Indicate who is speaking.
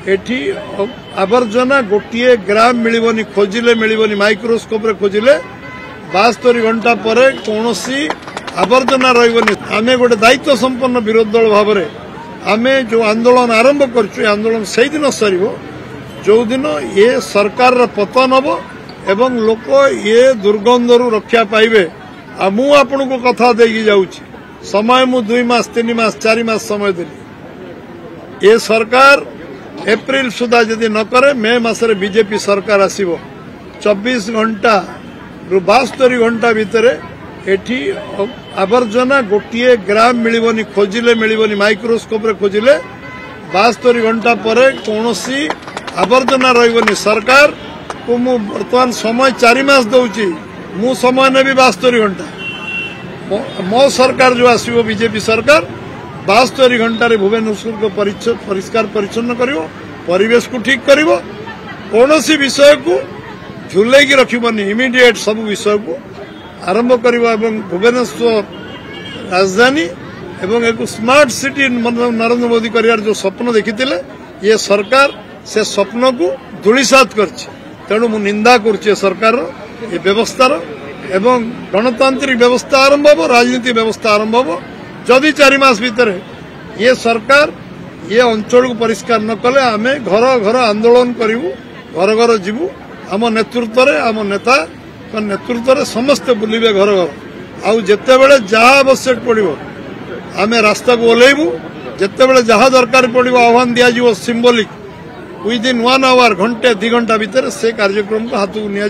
Speaker 1: एठी आवर्जना गोटे ग्राम मिलबनी खोजिले मिलबनी माइक्रोस्कोप रे खोजिले 72 घंटा पर कौन आवर्जना रही आम गोटे दायित्व संपन्न विरोधी दल भाव में आम जो आंदोलन आरंभ कर आंदोलन से दिन सर जो दिन ये सरकार पतन हम एवं लोक ये दुर्गंधरू रक्षा पाइबे मु आपन को कथा देगी जाऊँ समय मु 2 मास 3 मास 4 मास समय देली ये सरकार एप्रिल सुधा जदि न करे मे मासरे बीजेपी सरकार आसीबो 24 घंटा रु 72 घंटा भितर एठी आवर्जना गोटे ग्राम मिलबनी खोजिले मिलबनी माइक्रोस्कोप रे खोजिले 72 घंटा पर कौन आवर्जना रही सरकार को मु वर्तमान समय 4 मास दौची मु समय नेबी 72 घंटा मो सरकार जो आसीबो बीजेपी सरकार 72 घंटा रे भुवनेश्वर को परिष्कार परिच्छन्न करिवो परिवेश को ठीक करिवो कौनसी विषय को झुलेगी रखिबनी इमिडिएट सब विषय को आरंभ करिवो एवं भुवनेश्वर राजधानी एवं एक स्मार्ट सिटी नरेंद्र मोदी करियार जो स्वप्न देखिथिले ये सरकार से स्वप्न को धूलिसात करछि तेणु मु निंदा करछि सरकार ये व्यवस्था एवं गणतांत्रिक व्यवस्था आरंभ हो राजनीति व्यवस्था आरंभ हो जदि 4 मास भीतर ये सरकार ये अंचल को परिष्कार न कले आमे घर घर आंदोलन करूँ घर घर जीवु आम नेतृत्व रे आम नेता नेतृत्व रे समस्ते बुलिबे घर घर आउ जेते बेले जहाँ आवश्यक पड़ो आमे रास्ता को ओल्लैबू जेते बेले जहाँ दरकार पड़ो आह्वान दिया सिंबलिक विदिन 1 आवर घंटे 2 घंटा भीतर से कार्यक्रम को हाथ को निया।